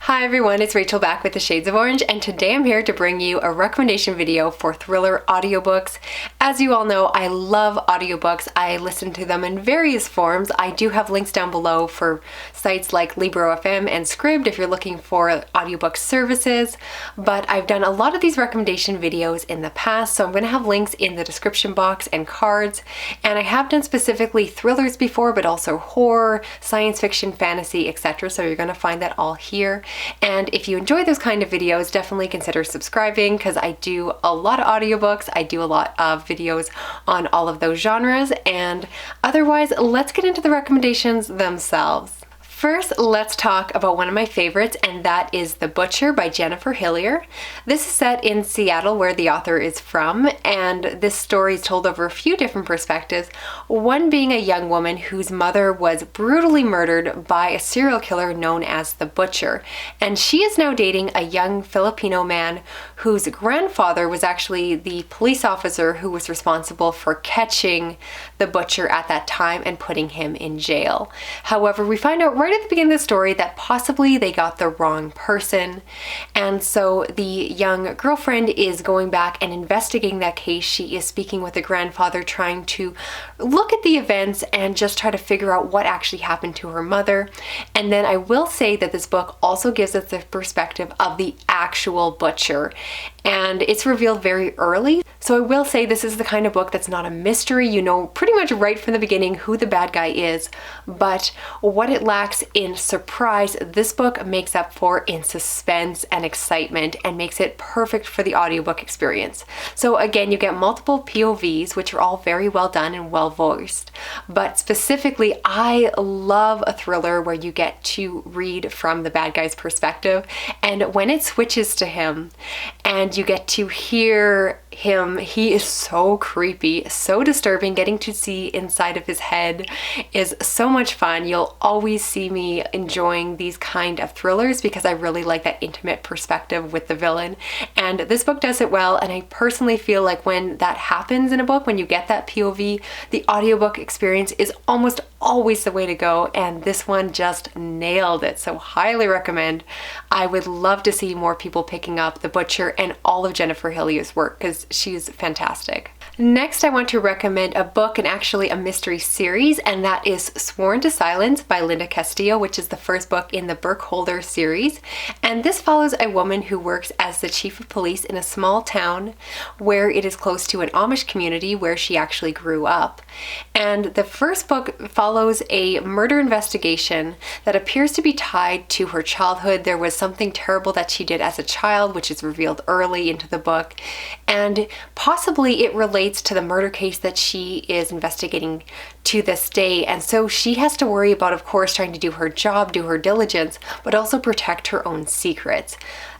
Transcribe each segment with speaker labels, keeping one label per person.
Speaker 1: Hi everyone, it's Rachel back with the Shades of Orange, and today I'm here to bring you a recommendation video for thriller audiobooks. As you all know, I love audiobooks. I listen to them in various forms. I do have links down below for sites like Libro.fm and Scribd if you're looking for audiobook services, but I've done a lot of these recommendation videos in the past, so I'm going to have links in the description box and cards, and I have done specifically thrillers before, but also horror, science fiction, fantasy, etc., so you're going to find that all here. And if you enjoy those kind of videos, definitely consider subscribing because I do a lot of audiobooks. I do a lot of videos on all of those genres. And otherwise, let's get into the recommendations themselves. First, let's talk about one of my favorites, and that is The Butcher by Jennifer Hillier. This is set in Seattle, where the author is from, and this story is told over a few different perspectives, one being a young woman whose mother was brutally murdered by a serial killer known as The Butcher, and she is now dating a young Filipino man whose grandfather was actually the police officer who was responsible for catching The Butcher at that time and putting him in jail. However, we find out right at the beginning of the story that possibly they got the wrong person, and so the young girlfriend is going back and investigating that case. She is speaking with the grandfather, trying to look at the events and just try to figure out what actually happened to her mother. And then I will say that this book also gives us the perspective of the actual butcher, and it's revealed very early. So I will say this is the kind of book that's not a mystery. You know pretty much right from the beginning who the bad guy is, but what it lacks in surprise, this book makes up for in suspense and excitement and makes it perfect for the audiobook experience. So again, you get multiple POVs, which are all very well done and well voiced. But specifically, I love a thriller where you get to read from the bad guy's perspective, and when it switches to him and you get to hear him, he is so creepy, so disturbing. Getting to see inside of his head is so much fun. You'll always see me enjoying these kind of thrillers because I really like that intimate perspective with the villain, and this book does it well. And I personally feel like when that happens in a book, when you get that POV, the audiobook experience is almost always the way to go, and this one just nailed it. So highly recommend. I would love to see more people picking up The Butcher and all of Jennifer Hillier's work because she's fantastic. Next, I want to recommend a book and actually a mystery series, and that is Sworn to Silence by Linda Castillo, which is the first book in the Burkholder series. And this follows a woman who works as the chief of police in a small town where it is close to an Amish community where she actually grew up. And the first book follows a murder investigation that appears to be tied to her childhood. There was something terrible that she did as a child, which is revealed early into the book, and possibly it relates to the murder case that she is investigating to this day. And so she has to worry about, of course, trying to do her job, do her diligence, but also protect her own secrets.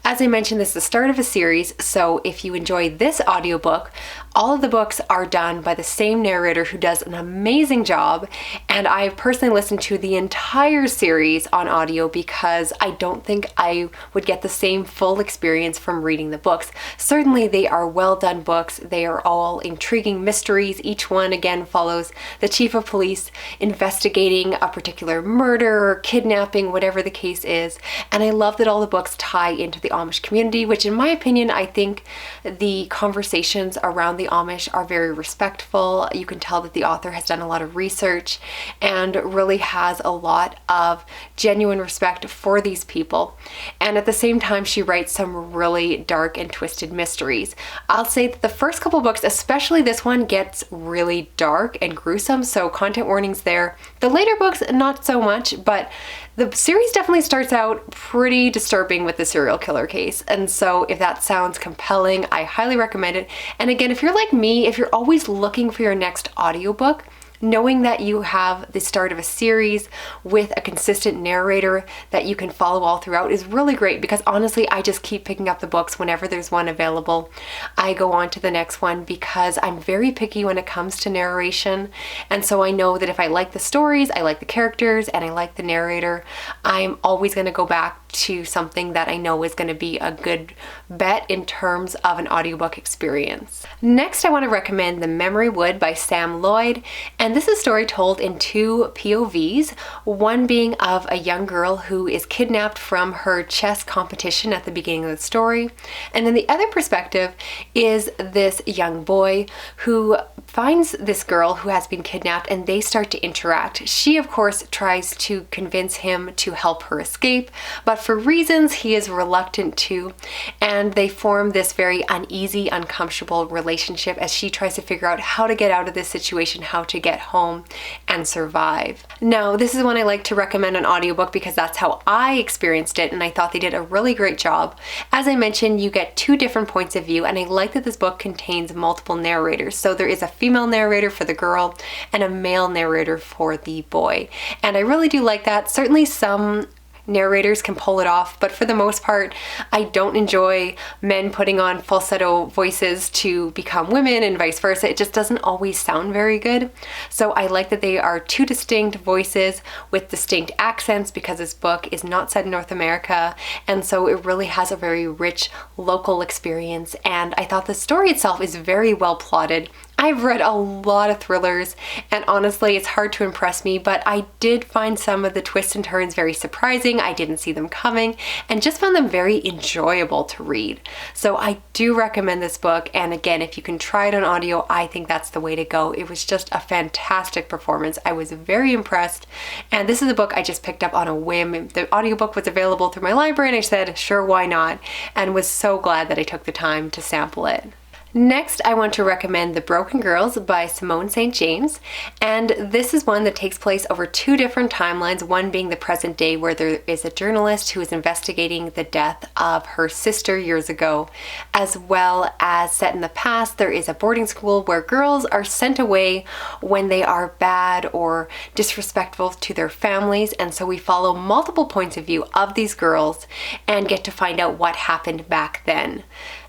Speaker 1: As I mentioned, this is the start of a series, so if you enjoy this audiobook, all of the books are done by the same narrator who does an amazing job, and I personally listened to the entire series on audio because I don't think I would get the same full experience from reading the books. Certainly they are well done books. They are all intriguing mysteries. Each one again follows the chief of police investigating a particular murder, kidnapping, whatever the case is, and I love that all the books tie into the Amish community, which in my opinion, I think the conversations around the Amish are very respectful. You can tell that the author has done a lot of research and really has a lot of genuine respect for these people. And at the same time, she writes some really dark and twisted mysteries. I'll say that the first couple books, especially this one, gets really dark and gruesome, so content warnings there. The later books, not so much, but the series definitely starts out pretty disturbing with the serial killer case. And so if that sounds compelling, I highly recommend it. And again, if you're like me, if you're always looking for your next audiobook, knowing that you have the start of a series with a consistent narrator that you can follow all throughout is really great, because honestly, I just keep picking up the books whenever there's one available. I go on to the next one because I'm very picky when it comes to narration, and so I know that if I like the stories, I like the characters, and I like the narrator, I'm always going to go back to something that I know is going to be a good bet in terms of an audiobook experience. Next, I want to recommend The Memory Wood by Sam Lloyd, and this is a story told in two POVs, one being of a young girl who is kidnapped from her chess competition at the beginning of the story, and then the other perspective is this young boy who finds this girl who has been kidnapped, and they start to interact. She, of course, tries to convince him to help her escape, but for reasons he is reluctant to, and they form this very uneasy, uncomfortable relationship as she tries to figure out how to get out of this situation, how to get home and survive. Now, this is one I like to recommend an audiobook because that's how I experienced it, and I thought they did a really great job. As I mentioned, you get two different points of view, and I like that this book contains multiple narrators. So there is a female narrator for the girl and a male narrator for the boy. And I really do like that. Certainly some narrators can pull it off, but for the most part, I don't enjoy men putting on falsetto voices to become women and vice versa. It just doesn't always sound very good. So I like that they are two distinct voices with distinct accents because this book is not set in North America, and so it really has a very rich local experience. And I thought the story itself is very well plotted. I've read a lot of thrillers, and honestly, it's hard to impress me, but I did find some of the twists and turns very surprising. I didn't see them coming, and just found them very enjoyable to read. So I do recommend this book, and again, if you can try it on audio, I think that's the way to go. It was just a fantastic performance. I was very impressed, and this is a book I just picked up on a whim. The audiobook was available through my library, and I said, sure, why not? And was so glad that I took the time to sample it. Next, I want to recommend The Broken Girls by Simone St. James, and this is one that takes place over two different timelines, one being the present day where there is a journalist who is investigating the death of her sister years ago, as well as set in the past, there is a boarding school where girls are sent away when they are bad or disrespectful to their families, and so we follow multiple points of view of these girls and get to find out what happened back then.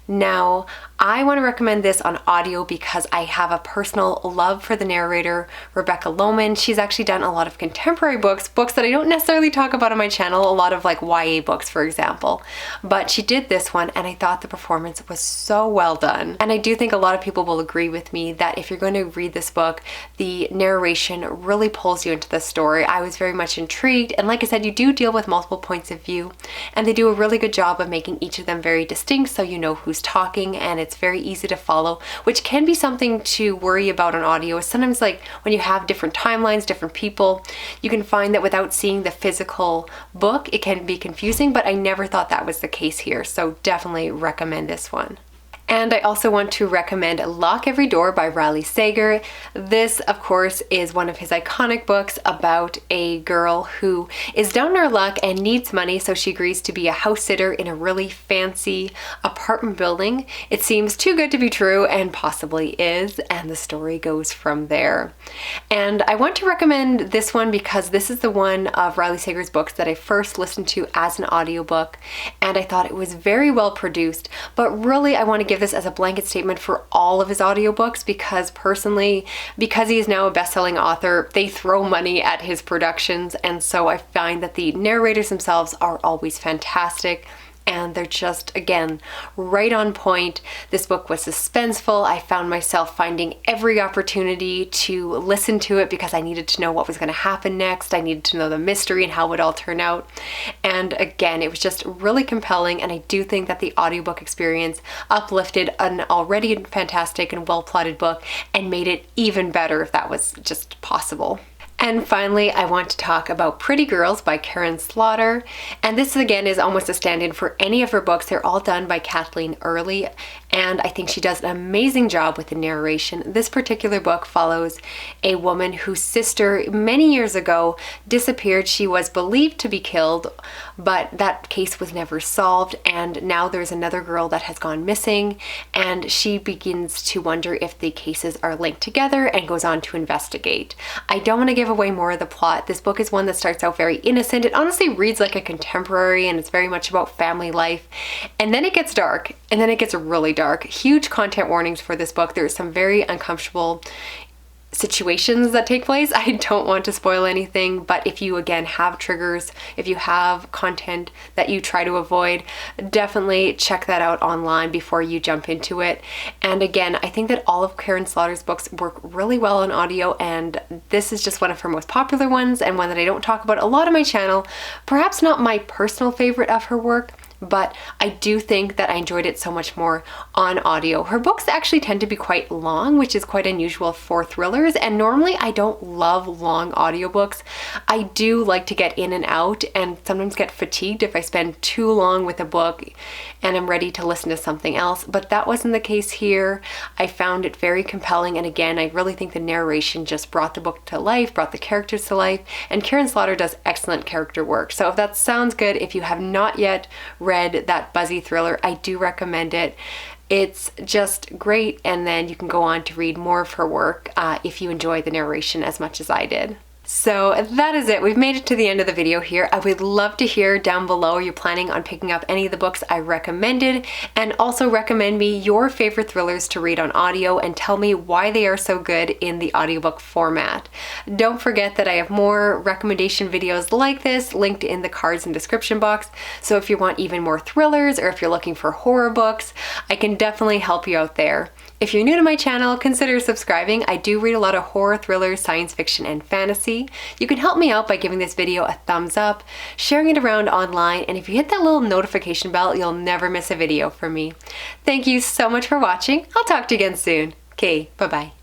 Speaker 1: Now, I want to recommend this on audio because I have a personal love for the narrator, Rebecca Lohman. She's actually done a lot of contemporary books that I don't necessarily talk about on my channel, a lot of like YA books, for example. But she did this one, and I thought the performance was so well done. And I do think a lot of people will agree with me that if you're going to read this book, the narration really pulls you into the story. I was very much intrigued, and like I said, you do deal with multiple points of view, and they do a really good job of making each of them very distinct so you know who's talking, and it's very easy to follow, which can be something to worry about on audio. Sometimes, like when you have different timelines, different people, you can find that without seeing the physical book, it can be confusing, but I never thought that was the case here, so definitely recommend this one. And I also want to recommend Lock Every Door by Riley Sager. This, of course, is one of his iconic books about a girl who is down on her luck and needs money, so she agrees to be a house sitter in a really fancy apartment building. It seems too good to be true, and possibly is, and the story goes from there. And I want to recommend this one because this is the one of Riley Sager's books that I first listened to as an audiobook, and I thought it was very well produced, but really I want to give this as a blanket statement for all of his audiobooks because personally, because he is now a best-selling author, they throw money at his productions, and so I find that the narrators themselves are always fantastic. And they're just, again, right on point. This book was suspenseful. I found myself finding every opportunity to listen to it because I needed to know what was going to happen next. I needed to know the mystery and how it would all turn out. And again, it was just really compelling, and I do think that the audiobook experience uplifted an already fantastic and well-plotted book and made it even better if that was just possible. And finally, I want to talk about Pretty Girls by Karen Slaughter. And this again is almost a stand-in for any of her books. They're all done by Kathleen Early, and I think she does an amazing job with the narration. This particular book follows a woman whose sister many years ago disappeared. She was believed to be killed, but that case was never solved, and now there's another girl that has gone missing, and she begins to wonder if the cases are linked together and goes on to investigate. I don't want to give away more of the plot. This book is one that starts out very innocent. It honestly reads like a contemporary, and it's very much about family life, and then it gets dark, and then it gets really dark. Huge content warnings for this book. There's some very uncomfortable situations that take place. I don't want to spoil anything, but if you again have triggers, if you have content that you try to avoid, definitely check that out online before you jump into it. And again, I think that all of Karen Slaughter's books work really well on audio, and this is just one of her most popular ones and one that I don't talk about a lot on my channel. Perhaps not my personal favorite of her work, but I do think that I enjoyed it so much more on audio. Her books actually tend to be quite long, which is quite unusual for thrillers, and normally I don't love long audiobooks. I do like to get in and out and sometimes get fatigued if I spend too long with a book and I'm ready to listen to something else, but that wasn't the case here. I found it very compelling, and again, I really think the narration just brought the book to life, brought the characters to life, and Karen Slaughter does excellent character work. So if that sounds good, if you have not yet read that buzzy thriller, I do recommend it. It's just great, and then you can go on to read more of her work if you enjoy the narration as much as I did. So that is it. We've made it to the end of the video here. I would love to hear down below, are you planning on picking up any of the books I recommended? And also recommend me your favorite thrillers to read on audio and tell me why they are so good in the audiobook format. Don't forget that I have more recommendation videos like this linked in the cards and description box. So if you want even more thrillers, or if you're looking for horror books, I can definitely help you out there. If you're new to my channel, consider subscribing. I do read a lot of horror, thrillers, science fiction, and fantasy. You can help me out by giving this video a thumbs up, sharing it around online, and if you hit that little notification bell, you'll never miss a video from me. Thank you so much for watching. I'll talk to you again soon. Okay, bye-bye.